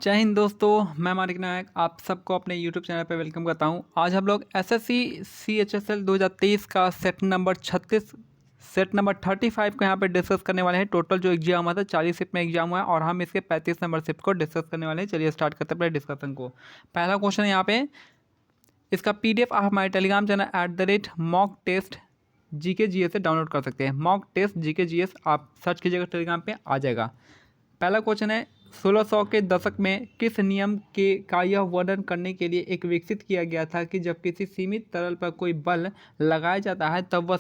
जय हिंद दोस्तों, मैं मानिक नायक आप सबको अपने यूट्यूब चैनल पर वेलकम करता हूं। आज हम लोग एसएससी सीएचएसएल 2023 का सेट नंबर 36 सेट नंबर 35 को यहां पे डिस्कस करने वाले हैं। टोटल जो एग्जाम हुआ था 40 शिफ्ट में एग्जाम हुआ है और हम इसके 35 नंबर शिफ्ट को डिस्कस करने वाले हैं। चलिए स्टार्ट करते हैं अपने डिस्कशन को। पहला क्वेश्चन यहाँ पे, इसका पीडीएफ आप हमारे Telegram channel @mock test GK GS से डाउनलोड कर सकते हैं। मॉक टेस्ट जीके जीएस आप सर्च कीजिएगा टेलीग्राम पे, आ जाएगा। पहला क्वेश्चन है, 1600 के दशक में किस नियम के का यह वर्णन करने के लिए एक विकसित किया गया था कि जब किसी सीमित तरल पर कोई बल लगाया जाता है तब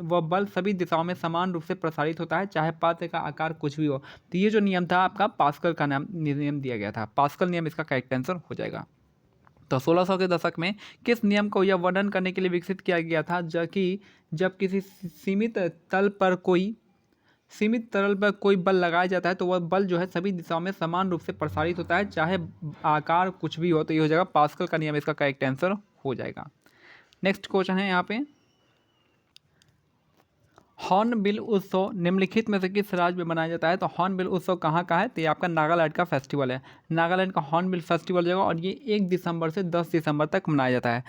वह बल सभी दिशाओं में समान रूप से प्रसारित होता है, चाहे पात्र का आकार कुछ भी हो। तो ये जो नियम था आपका पास्कल का नियम दिया गया था। पास्कल नियम इसका करेक्ट आंसर हो जाएगा। तो 1600 के दशक में किस नियम को यह वर्णन करने के लिए विकसित किया गया था जब किसी सीमित तरल पर कोई बल लगाया जाता है तो वह बल जो है सभी दिशाओं में समान रूप से प्रसारित होता है, चाहे आकार कुछ भी हो। तो ये हो जाएगा पास्कल का नियम, इसका करेक्ट आंसर हो जाएगा। नेक्स्ट क्वेश्चन है यहाँ पे, हॉर्नबिल उत्सव निम्नलिखित में से किस राज्य में मनाया जाता है? तो हॉर्नबिल उत्सव कहाँ का है? तो ये आपका नागालैंड का फेस्टिवल है। नागालैंड का हॉर्नबिल फेस्टिवल जगह और ये 1 दिसंबर से 10 दिसंबर तक मनाया जाता है।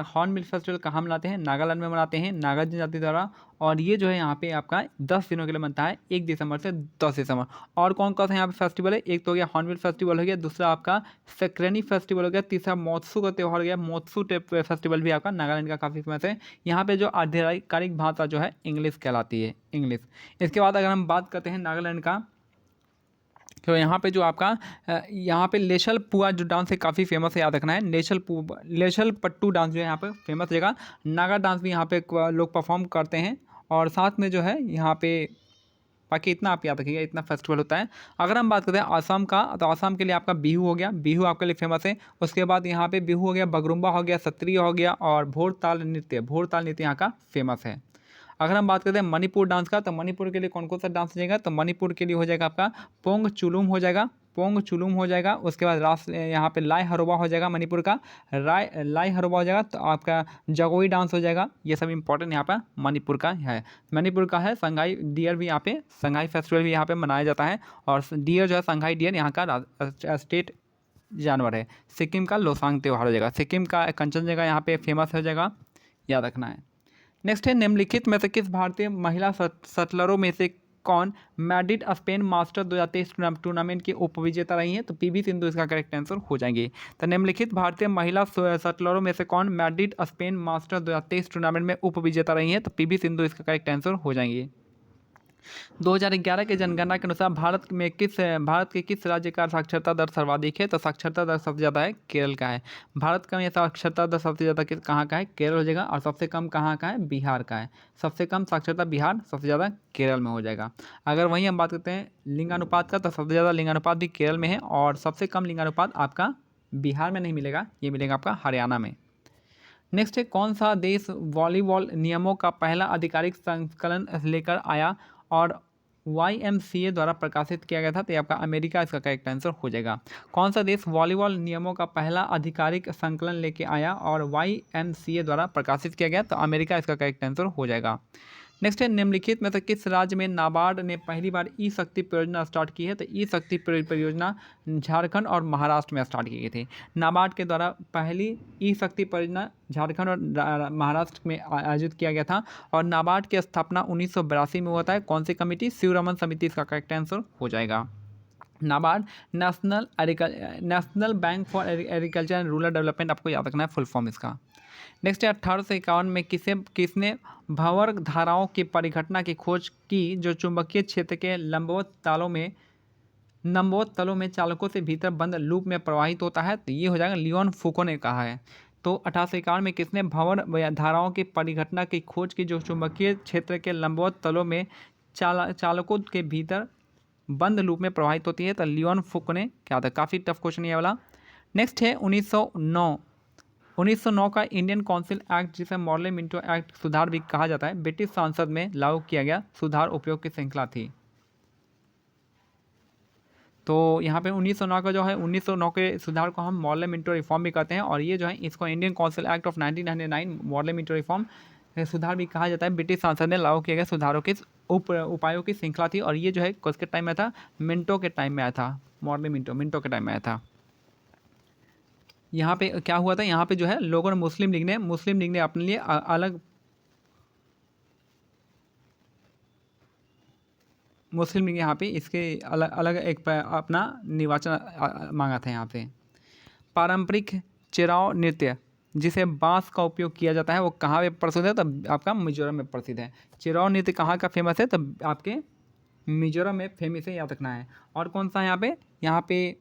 हॉर्नबिल फेस्टिवल कहाँ मनाते हैं? नागालैंड में मनाते हैं, नागा जनजाति द्वारा। और ये जो है यहाँ पे आपका 10 दिनों के लिए बनता है, 1 दिसंबर से 10 दिसंबर। और कौन कौन सा यहाँ पे फेस्टिवल है? एक तो हो गया हॉर्नबिल फेस्टिवल हो गया, दूसरा आपका सक्रेनी फेस्टिवल हो गया, तीसरा मोत्सू का त्यौहार हो गया। मोत्सू फेस्टिवल भी आपका नागालैंड का काफ़ी फेमस है। यहाँ पे जो आधिकारिक भाषा जो है इंग्लिश कहलाती है, इंग्लिश। इसके बाद अगर हम बात करते हैं नागालैंड का, तो यहाँ पे जो आपका यहाँ पे लेशल पुआ जो डांस है काफ़ी फेमस है, याद रखना है। लेशल पट्टू डांस जो है यहाँ पे फेमस जगह। नागा डांस भी यहाँ पे लोग परफॉर्म करते हैं। और साथ में जो है यहाँ पे बाकी इतना आप याद रखिएगा, इतना फेस्टिवल होता है। अगर हम बात करते हैं आसाम का, तो आसाम के लिए आपका बिहू हो गया, बिहू आपके लिए फेमस है। उसके बाद यहाँ पे बिहू हो गया, बगरुम्बा हो गया, सत्रिय हो गया और भोरताल नृत्य यहाँ का फेमस है। अगर हम बात करते हैं मणिपुर डांस का, तो मणिपुर के लिए कौन कौन सा डांस हो जाएगा? तो मणिपुर के लिए हो जाएगा आपका पोंग चुलुम हो जाएगा, पोंग चुलुम हो जाएगा। उसके बाद यहाँ पे लाई हरोबा हो जाएगा, मणिपुर का लाई हरोबा हो जाएगा। तो आपका जगोई डांस हो जाएगा। ये सब इंपॉर्टेंट यहाँ पर मणिपुर का है। मणिपुर का है संगाई डियर भी, यहाँ पे संगाई फेस्टिवल भी यहाँ पे मनाया जाता है। और डियर जो है संगाई डियर यहाँ का स्टेट जानवर है। सिक्किम का लोसांग त्यौहार हो जाएगा, सिक्किम का कंचनजंगा यहाँ पे फेमस हो जाएगा, याद रखना है। नेक्स्ट है, निम्नलिखित में से किस भारतीय महिला शटलरों में से कौन मैड्रिड स्पेन मास्टर 2023 टूर्नामेंट की उपविजेता रही हैं? तो पीवी सिंधु इसका करेक्ट आंसर हो जाएंगे। तो निम्नलिखित भारतीय महिला शटलरों में से कौन मैड्रिड स्पेन मास्टर 2023 टूर्नामेंट में उपविजेता रही हैं? तो पीवी सिंधु इसका करेक्ट आंसर हो जाएंगे। 2011 के जनगणना के अनुसार भारत के किस राज्य का साक्षरता दर सर्वाधिक है? तो साक्षरता दर सबसे ज़्यादा है केरल का है। भारत का ये साक्षरता दर सबसे ज़्यादा कहाँ का है? केरल हो जाएगा। और सबसे कम कहाँ का है? बिहार का है। सबसे कम साक्षरता बिहार, सबसे ज़्यादा केरल में हो जाएगा। अगर वहीं हम बात करते हैं लिंगानुपात का, तो सबसे ज़्यादा लिंगानुपात भी केरल में है और सबसे कम लिंगानुपात आपका बिहार में नहीं मिलेगा, ये मिलेगा आपका हरियाणा में। नेक्स्ट है, कौन सा देश वॉलीबॉल नियमों का पहला आधिकारिक संकलन लेकर आया और YMCA द्वारा प्रकाशित किया गया था? तो ये आपका अमेरिका इसका करेक्ट आंसर हो जाएगा। कौन सा देश वॉलीबॉल नियमों का पहला आधिकारिक संकलन लेके आया और YMCA द्वारा प्रकाशित किया गया? तो अमेरिका इसका करेक्ट आंसर हो जाएगा। नेक्स्ट है, निम्नलिखित में से किस राज्य में नाबार्ड ने पहली बार ई शक्ति परियोजना स्टार्ट की है? तो ई शक्ति परियोजना झारखंड और महाराष्ट्र में स्टार्ट की गई थी। नाबार्ड के द्वारा पहली ई शक्ति परियोजना झारखंड और महाराष्ट्र में आयोजित किया गया था। और नाबार्ड की स्थापना 1982 में हुआ था। कौन सी कमेटी? शिवरमन समिति इसका करेक्ट आंसर हो जाएगा। NABARD national bank for agriculture and rural development, आपको याद रखना है फुल फॉर्म इसका। नेक्स्ट है, 1851 में किसने भंवर धाराओं की परिघटना की खोज की जो चुंबकीय क्षेत्र के लंबवत तलों में चालकों से भीतर बंद लूप में प्रवाहित होता है? तो ये हो जाएगा लियोन फूको ने कहा है। तो 1851 में किसने भंवर धाराओं की परिघटना की खोज की जो चुंबकीय क्षेत्र के लंबवत तलों में चालकों के भीतर बंद लूप में प्रवाहित होती है? तो लियोन फूको ने क्या था। काफ़ी टफ क्वेश्चन ये वाला। नेक्स्ट है 1909 का इंडियन काउंसिल एक्ट, जिसे मॉर्ले मिंटो एक्ट सुधार भी कहा जाता है, ब्रिटिश संसद में लागू किया गया सुधार उपयोग की श्रृंखला थी। तो यहाँ पे 1909 का जो है 1909 के सुधार को हम मॉर्ले मिंटो रिफॉर्म भी कहते हैं। और ये जो है इसको Indian council act of 1909 Morley Minto reform सुधार भी कहा जाता है। ब्रिटिश संसद ने लागू किए गए सुधारों के उपायों की श्रृंखला थी। और ये जो है किसके टाइम में था? मिंटो के टाइम में आया था। मॉर्ले मिंटो के टाइम में आया था। यहाँ पे क्या हुआ था, यहाँ पे जो है लोगों ने मुस्लिम लीग ने अपने लिए अलग मुस्लिम लीग यहाँ पे इसके अलग अलग एक अपना निर्वाचन मांगा था। यहाँ पे पारंपरिक चिराव नृत्य जिसे बांस का उपयोग किया जाता है वो कहाँ पे प्रसिद्ध है, तब आपका मिजोरम में प्रसिद्ध है। चिराव नृत्य कहाँ का फेमस है, तब आपके मिजोरम में फेमस है, याद रखना है। और कौन सा यहाँ पे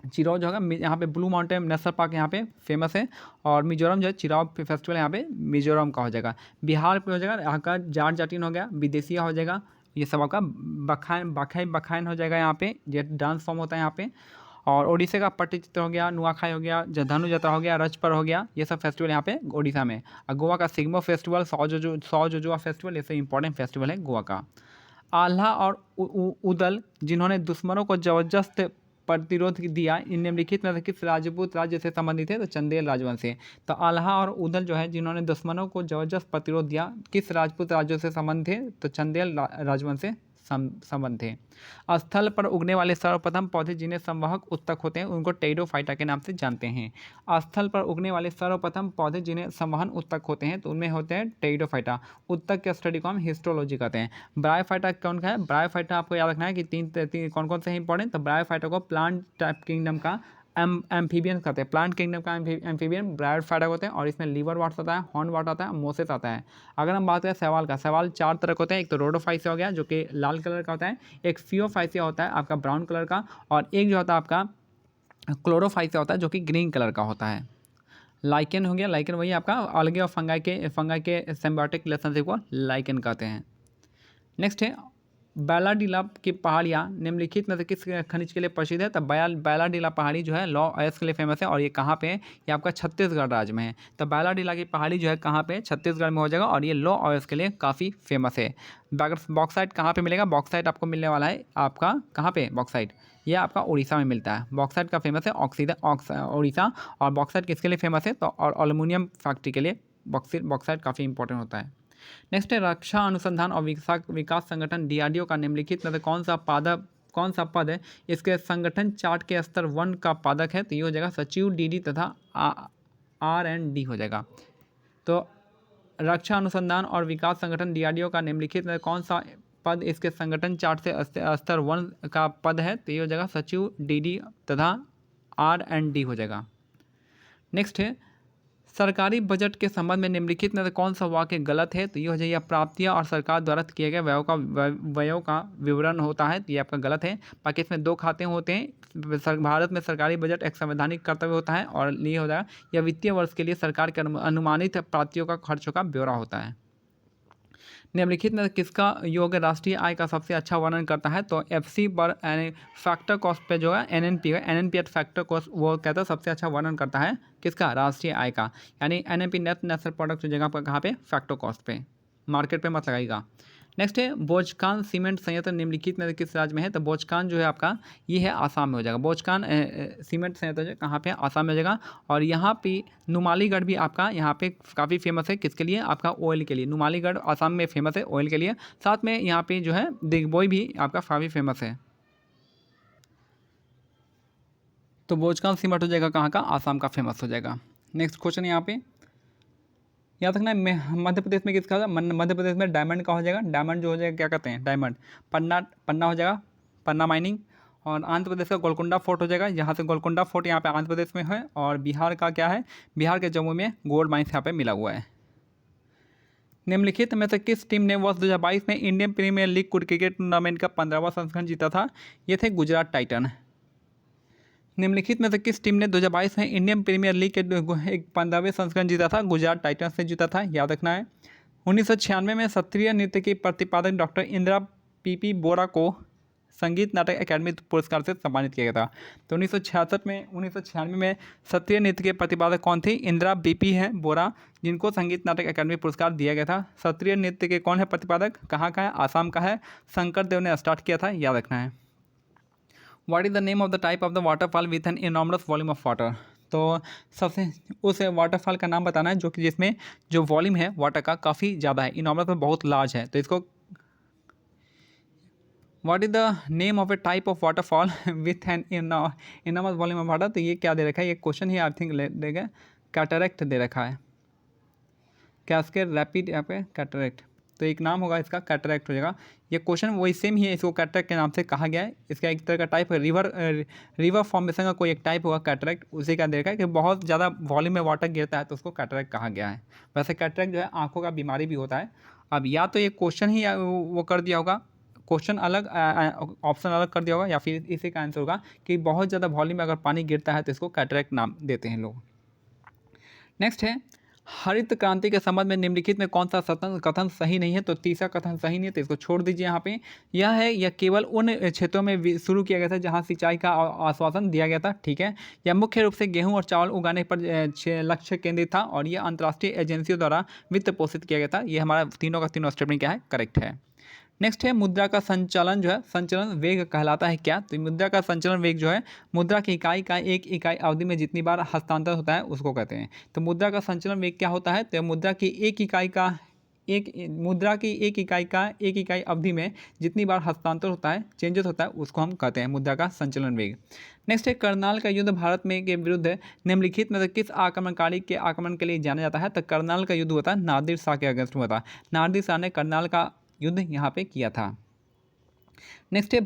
चिराव जो होगा यहाँ पे ब्लू माउंटेन नेशनल पार्क यहाँ पे फेमस है। और मिजोरम जो है चिराव फेस्टिवल यहाँ पे मिजोरम का हो जाएगा। बिहार पे हो जाएगा यहाँ का जाट जाटिन हो गया, विदेशिया हो जाएगा, ये सब आपका बखाइन हो जाएगा। यहाँ पे ये डांस फॉर्म होता है यहाँ पे। और ओडिशा का पट्टचित्र हो गया, नुआखाई हो गया, धनु यात्रा हो गया, रजपर हो गया, ये सब फेस्टिवल यहाँ पे ओडिशा में। और गोवा का सिग्मो फेस्टिवल, सौ जोजुआ फेस्टिवल, ये सब इंपॉर्टेंट फेस्टिवल है गोवा का। आल्हा और उदल जिन्होंने दुश्मनों को जबरदस्त प्रतिरोध दिया, इन निम्नलिखित में से किस राजपूत राज्य से संबंधित है, तो चंदेल राजवंश से। तो आल्हा और उदल जो है जिन्होंने दुश्मनों को जबरदस्त प्रतिरोध दिया, किस राजपूत राज्यों से संबंध थे, तो चंदेल राजवंश से संबंध थे। स्थल पर उगने वाले सर्वप्रथम पौधे जिन्हें संवाहक उत्तक होते हैं उनको टेरिडोफाइटा के नाम से जानते हैं। स्थल पर उगने वाले सर्वप्रथम पौधे जिन्हें संवहन उत्तक होते हैं तो उनमें होते हैं टेरिडोफाइटा। उत्तक के स्टडी को हम हिस्टोलॉजी कहते हैं। ब्रायोफाइटा कौन का है, ब्रायोफाइटा आपको याद रखना है कि तीन कौन कौन से हैं इंपॉर्टेंट। तो ब्रायोफाइटा को प्लांट टाइप किंगडम का एम्फीबियन कहते हैं। प्लांट किंगडम का एम्फीबियन ब्रायोफाइटा होते हैं और इसमें लीवर वाट्स आता है, हॉर्न वाट आता है, मोसेस आता है। अगर हम बात करें सवाल का, सवाल चार तरह के होते हैं। एक तो रोडोफाइसिया हो गया जो कि लाल कलर का होता है, एक फियोफाइसिया होता है आपका ब्राउन कलर का, और एक जो होता है आपका क्लोरोफाइसिया होता है जो कि ग्रीन कलर का होता है। लाइकेन हो गया, लाइकेन वही आपका अलगे और फंगाई के सिम्बायोटिक रिलेशनशिप को लाइकेन कहते हैं। नेक्स्ट है बैलाडीला की पहाड़ियाँ निम्नलिखित में से किस खनिज के लिए प्रसिद्ध है, तब बैलाडीला पहाड़ी जो है लॉ अयस्क के लिए फेमस है। और ये कहाँ पे है, ये आपका छत्तीसगढ़ राज्य में है। तो बैलाडीला की पहाड़ी जो है कहाँ पे, छत्तीसगढ़ में हो जाएगा, और ये लॉ अयस्क के लिए काफ़ी फेमस है। बॉक्साइट कहाँ पे मिलेगा, बॉक्साइट आपको मिलने वाला है आपका कहाँ पे, बॉक्साइट ये आपका उड़ीसा में मिलता है। बॉक्साइट का फेमस है उड़ीसा। और बॉक्साइट किसके लिए फेमस है, तो और एल्युमिनियम फैक्ट्री के लिए बॉक्साइट काफ़ी इंपॉर्टेंट होता है। नेक्स्ट है रक्षा अनुसंधान और विकास संगठन डीआरडीओ का निम्नलिखित में से कौन सा पद है इसके संगठन चार्ट के स्तर 1 का पादक है, तो ये हो जाएगा सचिव डीडी तथा R&D हो जाएगा। तो रक्षा अनुसंधान और विकास संगठन डीआरडीओ का निम्नलिखित में कौन सा पद इसके संगठन चार्ट से स्तर 1 का पद है, तो ये हो जाएगा सचिव डीडी तथा R&D हो जाएगा। नेक्स्ट है सरकारी बजट के संबंध में निम्नलिखित में से कौन सा वाक्य गलत है, तो ये हो जाएगा प्राप्तियां और सरकार द्वारा किए गए व्ययों का विवरण होता है, तो ये आपका गलत है। बाकी इसमें दो खाते होते हैं। भारत में सरकारी बजट एक संवैधानिक कर्तव्य होता है, और ये हो जाएगा यह वित्तीय वर्ष के लिए सरकार के अनुमानित प्राप्तियों का खर्चों का ब्यौरा होता है। निम्नलिखित में किसका योग राष्ट्रीय आय का सबसे अच्छा वर्णन करता है, तो एफसी पर फैक्टर कॉस्ट पे जो है एनएनपी है, एनएनपी एट फैक्टर कॉस्ट वो कहता है सबसे अच्छा वर्णन करता है किसका, राष्ट्रीय आय का। यानी एनएनपी नेट नेशनल प्रोडक्ट जगह पर कहाँ पे, फैक्टर कॉस्ट पे, मार्केट पे मत लगाएगा। नेक्स्ट है बोचकान सीमेंट संयंत्र निम्नलिखित में किस राज्य में है, तो बोचकान जो है आपका ये है आसाम में हो जाएगा। बोचकान सीमेंट संयंत्र जो कहाँ पे, आसाम में हो जाएगा। और यहाँ पे नुमालीगढ़ भी आपका यहाँ पे काफ़ी फेमस है, किसके लिए, आपका ऑयल के लिए। नुमालीगढ़ आसाम में फेमस है ऑयल के लिए। साथ में यहाँ पे जो है दिग्बोई भी आपका काफ़ी फेमस है। तो बोचकान सीमेंट हो जाएगा कहाँ का, आसाम का फेमस हो जाएगा। नेक्स्ट क्वेश्चन यहाँ पे याद रखना है, मध्य प्रदेश में किसका होगा, मध्य प्रदेश में डायमंड का हो जाएगा। डायमंड जो हो जाएगा क्या कहते हैं, डायमंड। पन्ना हो जाएगा, पन्ना माइनिंग। और आंध्र प्रदेश का गोलकुंडा फोर्ट हो जाएगा, यहाँ से गोलकुंडा फोर्ट यहाँ पे आंध्र प्रदेश में है। और बिहार का क्या है, बिहार के जम्मू में गोल्ड माइंस यहाँ पे मिला हुआ है। निम्नलिखित में से किस टीम ने वर्ष 2022 में Indian premier league cricket tournament का 15वां संस्करण जीता था, ये थे गुजरात टाइटन। निम्नलिखित में से किस टीम ने 2022 में इंडियन प्रीमियर लीग के एक 15वें संस्करण जीता था, गुजरात टाइटन्स ने जीता था, याद रखना है। 1996 में शास्त्रीय नृत्य की प्रतिपादक डॉक्टर इंदिरा पीपी बोरा को संगीत नाटक अकादमी पुरस्कार से सम्मानित किया गया था। तो 1996 में शास्त्रीय नृत्य के प्रतिपादक कौन थे, इंदिरा बीपी है बोरा, जिनको संगीत नाटक अकादमी पुरस्कार दिया गया था। शास्त्रीय नृत्य के कौन है प्रतिपादक, कहाँ का है, आसाम का है, शंकर देव ने स्टार्ट किया था, याद रखना है। What is the name of the type of the waterfall with an enormous volume of water, तो सबसे उस वाटरफॉल का नाम बताना है जो कि जिसमें जो वॉल्यूम है वाटर का काफ़ी ज़्यादा है, इनॉर्मस में बहुत लार्ज है, तो इसको what is the name of A type of waterfall with an enormous volume of water. तो ये क्या दे रखा है, ये क्वेश्चन ही आई थिंक देगा, कैटरेक्ट दे रखा है, कैस्केड रैपिड यहाँ पे कैटरेक्ट, तो एक नाम होगा इसका कैटरेक्ट हो जाएगा। ये क्वेश्चन वही सेम ही है, इसको कैटरेक्ट के नाम से कहा गया है। इसका एक तरह का टाइप है रिवर फॉर्मेशन का कोई एक टाइप होगा कैटरेक्ट, उसी का देखा है कि बहुत ज़्यादा वॉल्यूम में वाटर गिरता है तो उसको कैटरेक्ट कहा गया है। वैसे कैटरेक्ट जो है आंखों का बीमारी भी होता है। अब या तो ये क्वेश्चन ही वो कर दिया होगा, क्वेश्चन अलग ऑप्शन अलग कर दिया होगा, या फिर इसी का आंसर होगा कि बहुत ज़्यादा वॉल्यूम में अगर पानी गिरता है तो इसको कैटरेक्ट नाम देते हैं लोग। नेक्स्ट है, हरित क्रांति के संबंध में निम्नलिखित में कौन सा कथन सही नहीं है। तो तीसरा कथन सही नहीं है, तो इसको छोड़ दीजिए यहाँ पे। यह है, यह केवल उन क्षेत्रों में शुरू किया गया था जहाँ सिंचाई का आश्वासन दिया गया था, ठीक है। यह मुख्य रूप से गेहूं और चावल उगाने पर लक्ष्य केंद्रित था, और यह अंतर्राष्ट्रीय एजेंसियों द्वारा वित्त पोषित किया गया था। यह हमारा तीनों का तीनों स्टेटमेंट क्या है, करेक्ट है। नेक्स्ट है, मुद्रा का संचालन जो है संचलन वेग कहलाता है क्या। तो मुद्रा का संचलन वेग जो है मुद्रा की इकाई का एक इकाई अवधि में जितनी बार हस्तांतरण होता है उसको कहते हैं। तो मुद्रा का संचलन वेग क्या होता है, तो मुद्रा की एक इकाई का एक इकाई अवधि में जितनी बार हस्तांतरण होता है, चेंजेस होता है, उसको हम कहते हैं मुद्रा का संचलन वेग। नेक्स्ट है, करनाल का युद्ध भारत में के विरुद्ध निम्नलिखित में से किस आक्रमणकारी के आक्रमण के लिए जाना जाता है। तो करनाल का युद्ध हुआ था नादिर शाह के अगेंस्ट हुआ था। नादिर शाह ने करनाल का युद्ध यहाँ पे किया था। नेक्स्ट है,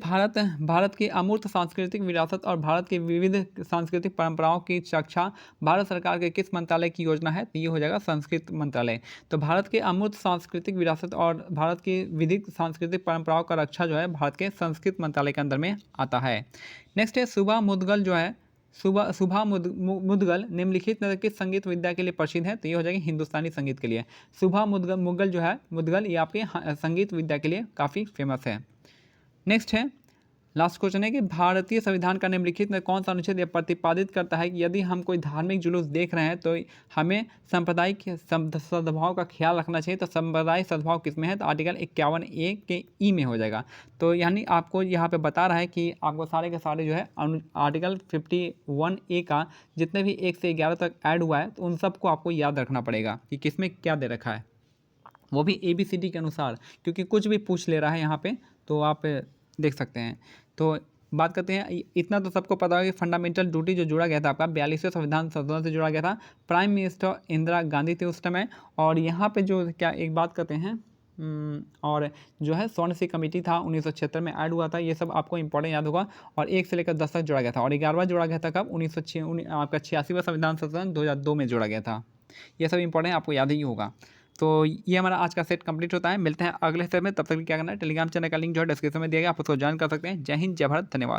भारत की अमूर्त सांस्कृतिक विरासत और भारत की विविध सांस्कृतिक परंपराओं की रक्षा भारत सरकार के किस मंत्रालय की योजना है। तो ये हो जाएगा संस्कृति मंत्रालय। तो भारत के अमूर्त सांस्कृतिक विरासत और भारत की विविध सांस्कृतिक परंपराओं का रक्षा जो है भारत के संस्कृति मंत्रालय के अंदर में आता है। नेक्स्ट है, सुबह मुदगल जो है सुबह मुदगल निम्नलिखित में किस संगीत विद्या के लिए प्रसिद्ध है। तो ये हो जाएगी हिंदुस्तानी संगीत के लिए। सुबह मुदगल जो है मुदगल, ये आपके संगीत विद्या के लिए काफ़ी फेमस है। नेक्स्ट है, लास्ट क्वेश्चन है कि भारतीय संविधान का निम्नलिखित में कौन सा अनुच्छेद यह प्रतिपादित करता है कि यदि हम कोई धार्मिक जुलूस देख रहे हैं तो हमें सांप्रदायिक सद्भाव का ख्याल रखना चाहिए। तो सांप्रदायिक सद्भाव किस में है, तो आर्टिकल 51A के ई में हो जाएगा। तो यानी आपको यहाँ पे बता रहा है कि आपको सारे के सारे जो है आर्टिकल 51A का जितने भी 1 से 11 तक ऐड हुआ है तो उन सबको आपको याद रखना पड़ेगा कि किस में क्या दे रखा है, वो भी ABCD के अनुसार, क्योंकि कुछ भी पूछ ले रहा है यहाँ पे, तो आप देख सकते हैं। तो बात करते हैं, इतना तो सबको पता है कि फंडामेंटल ड्यूटी जो जुड़ा गया था आपका 42वें संविधान संशोधन से जुड़ा गया था, प्राइम मिनिस्टर इंदिरा गांधी थे उस समय। और यहाँ पे जो क्या एक बात करते हैं, और जो है स्वर्ण सिंह कमेटी था 1976 में ऐड हुआ था, ये सब आपको इंपॉर्टेंट याद होगा। और 1 से लेकर 10 तक जोड़ा गया था, और 11वां जोड़ा गया था कब, 1986 आपका 86वां संविधान संशोधन 2002 में जोड़ा गया था। ये सब इंपॉर्टेंट आपको याद ही होगा। तो ये हमारा आज का सेट कंप्लीट होता है। मिलते हैं अगले सेट में, तब तक क्या करना है, टेलीग्राम चैनल का लिंक जो है डिस्क्रिप्शन में दिया गया, आप उसको ज्वाइन कर सकते हैं। जय हिंद, जय भारत, धन्यवाद।